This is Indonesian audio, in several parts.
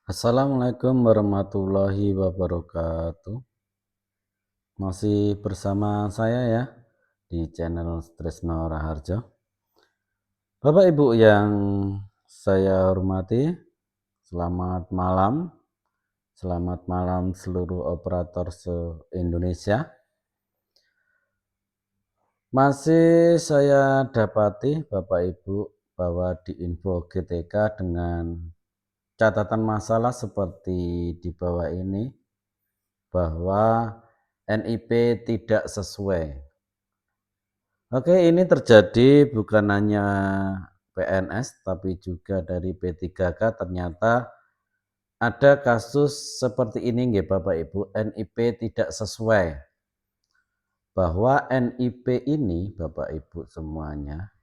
Assalamualaikum warahmatullahi wabarakatuh. Masih bersama saya ya di channel Tresno Raharjo. Bapak Ibu yang saya hormati, selamat malam. Selamat malam seluruh operator se-Indonesia. Masih saya dapati Bapak Ibu bahwa di info GTK dengan catatan masalah seperti di bawah ini, bahwa NIP tidak sesuai. Oke, ini terjadi bukan hanya PNS tapi juga dari P3K. Ternyata ada kasus seperti ini nggih Bapak Ibu, NIP tidak sesuai. Bahwa NIP ini Bapak Ibu semuanya,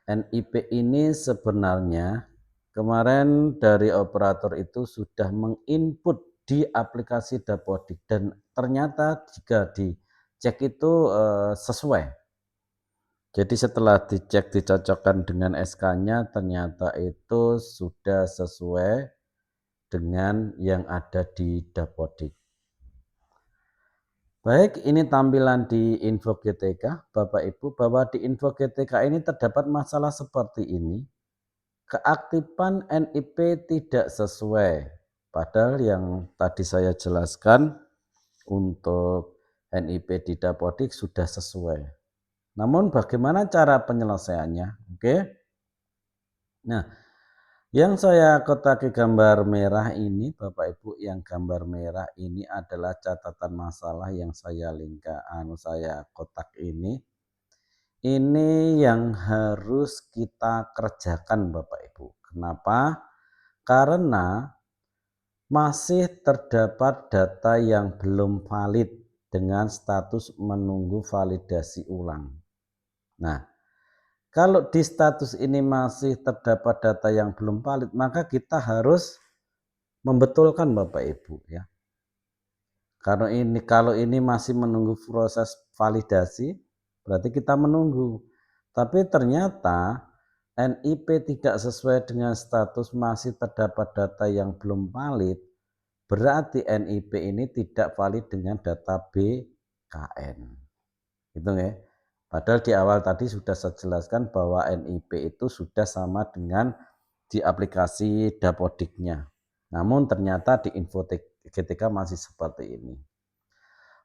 NIP ini sebenarnya kemarin dari operator itu sudah menginput di aplikasi Dapodik dan ternyata jika dicek itu sesuai. Jadi setelah dicek dicocokkan dengan SK-nya ternyata itu sudah sesuai dengan yang ada di Dapodik. Baik, ini tampilan di info GTK Bapak Ibu, bahwa di info GTK ini terdapat masalah seperti ini. Keaktifan NIP tidak sesuai, padahal yang tadi saya jelaskan untuk NIP di Dapodik sudah sesuai. Namun bagaimana cara penyelesaiannya? Oke. Nah, yang saya kotaki gambar merah ini Bapak Ibu, yang gambar merah ini adalah catatan masalah yang saya saya kotak ini. Ini yang harus kita kerjakan Bapak Ibu. Kenapa? Karena masih terdapat data yang belum valid dengan status menunggu validasi ulang. Nah, kalau di status ini masih terdapat data yang belum valid, maka kita harus membetulkan Bapak Ibu ya. Kalau ini masih menunggu proses validasi, berarti kita menunggu. Tapi ternyata NIP tidak sesuai dengan status masih terdapat data yang belum valid, berarti NIP ini tidak valid dengan data BKN. Gitu ya. Padahal di awal tadi sudah saya jelaskan bahwa NIP itu sudah sama dengan di aplikasi Dapodiknya. Namun ternyata di info GTK masih seperti ini.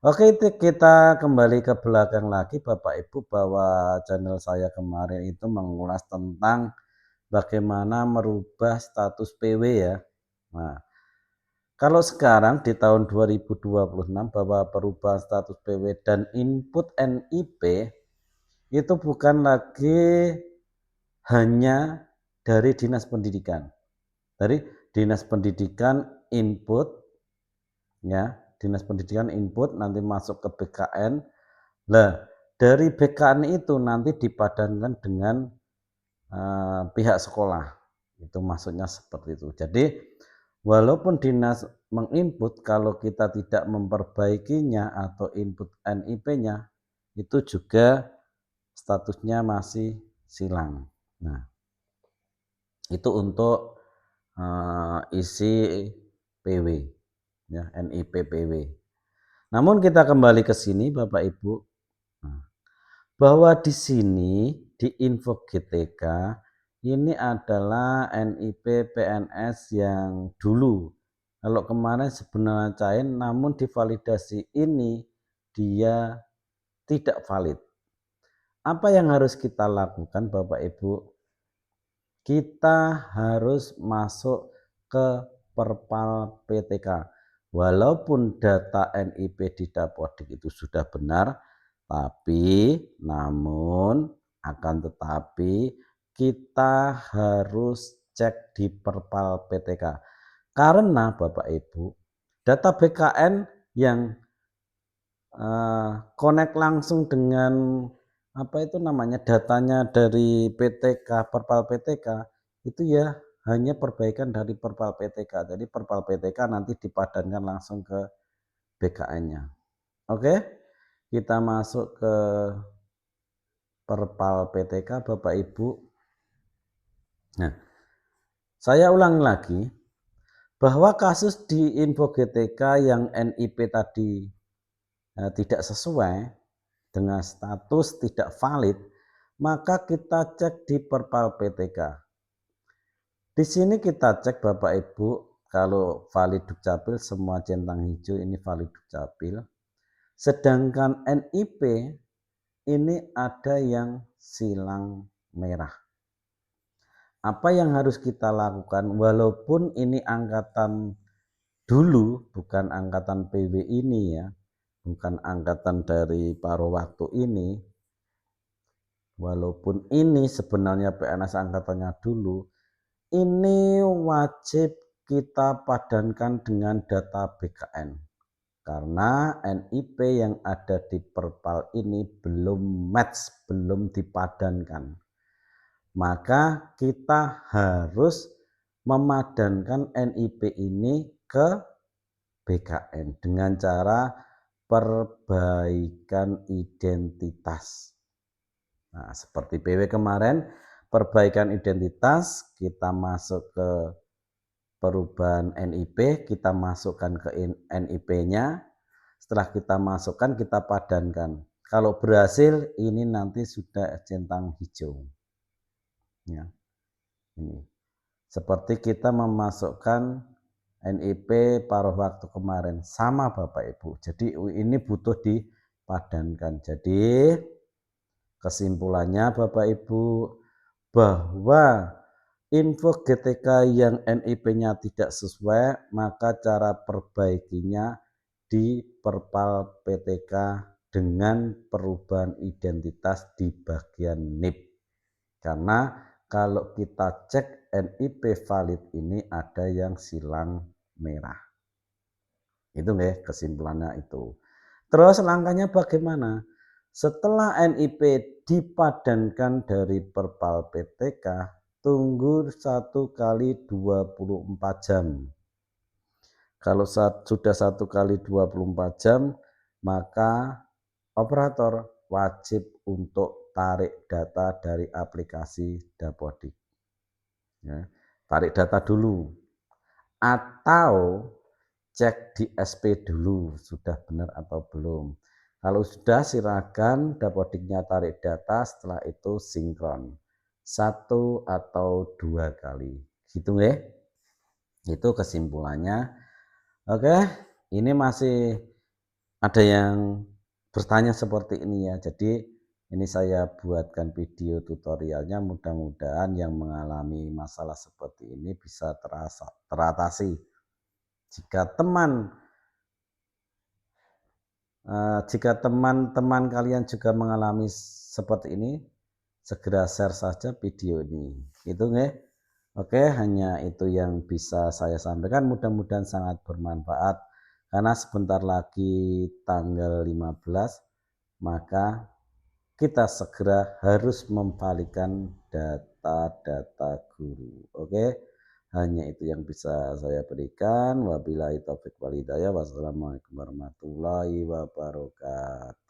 Oke, kita kembali ke belakang lagi Bapak Ibu, bahwa channel saya kemarin itu mengulas tentang bagaimana merubah status PW ya. Nah, kalau sekarang di tahun 2026 bahwa perubahan status PW dan input NIP itu bukan lagi hanya dari Dinas Pendidikan. Dari Dinas Pendidikan input ya, Dinas Pendidikan input nanti masuk ke BKN. Nah, dari BKN itu nanti dipadankan dengan pihak sekolah. Itu maksudnya seperti itu. Jadi walaupun dinas menginput, kalau kita tidak memperbaikinya atau input NIP-nya, itu juga statusnya masih silang. Nah, itu untuk isi PW ya, NIP PW. Namun kita kembali ke sini Bapak Ibu, bahwa di sini di info GTK ini adalah NIP PNS yang dulu. Kalau kemarin sebenarnya cair, namun divalidasi ini dia tidak valid. Apa yang harus kita lakukan Bapak Ibu? Kita harus masuk ke Perpal PTK. Walaupun data NIP di Dapodik itu sudah benar, tapi namun akan tetapi kita harus cek di Perpal PTK. Karena Bapak Ibu, data BKN yang connect langsung dengan apa itu namanya, datanya dari PTK, Perpal PTK itu ya hanya perbaikan dari Perpal PTK. Jadi Perpal PTK nanti dipadankan langsung ke BKN-nya. Oke, kita masuk ke Perpal PTK Bapak Ibu. Nah, saya ulang lagi bahwa kasus di info GTK yang NIP tadi tidak sesuai dengan status tidak valid, maka kita cek di Perpal PTK. Di sini kita cek Bapak Ibu, kalau valid Dukcapil semua centang hijau ini valid Dukcapil. Sedangkan NIP ini ada yang silang merah. Apa yang harus kita lakukan walaupun ini angkatan dulu, bukan angkatan PW ini ya, bukan angkatan dari paruh waktu ini, walaupun ini sebenarnya PNS angkatannya dulu, ini wajib kita padankan dengan data BKN. Karena NIP yang ada di Perpal ini belum match, belum dipadankan. Maka kita harus memadankan NIP ini ke BKN dengan cara perbaikan identitas. Nah, seperti PW kemarin, perbaikan identitas, kita masuk ke perubahan NIP, kita masukkan ke NIP-nya. Setelah kita masukkan, kita padankan. Kalau berhasil, ini nanti sudah centang hijau. Ya, ini. Seperti kita memasukkan NIP paruh waktu kemarin, sama Bapak Ibu. Jadi ini butuh dipadankan. Jadi kesimpulannya Bapak Ibu, bahwa info GTK yang NIP-nya tidak sesuai, maka cara perbaikinya di Perpal PTK dengan perubahan identitas di bagian NIP. Karena kalau kita cek NIP valid ini ada yang silang merah. Itu nggih kesimpulannya itu. Terus langkahnya bagaimana? Setelah NIP dipadankan dari Perpal PTK, tunggu 1 kali 24 jam. Kalau sudah 1 kali 24 jam, maka operator wajib untuk tarik data dari aplikasi Dapodik. Ya, tarik data dulu. Atau cek di SP dulu sudah benar atau belum. Kalau sudah silakan Dapodiknya tarik data, setelah itu sinkron 1 atau 2 kali. Gitu nggih. Itu kesimpulannya. Oke, ini masih ada yang bertanya seperti ini ya. Jadi ini saya buatkan video tutorialnya, mudah-mudahan yang mengalami masalah seperti ini bisa teratasi. Jika teman-teman kalian juga mengalami seperti ini, segera share saja video ini. Itu nggih. Oke, hanya itu yang bisa saya sampaikan. Mudah-mudahan sangat bermanfaat. Karena sebentar lagi tanggal 15, maka kita segera harus memvalidkan data-data guru. Oke, hanya itu yang bisa saya berikan. Wabillahi taufiq wal hidayah. Wassalamualaikum warahmatullahi wabarakatuh.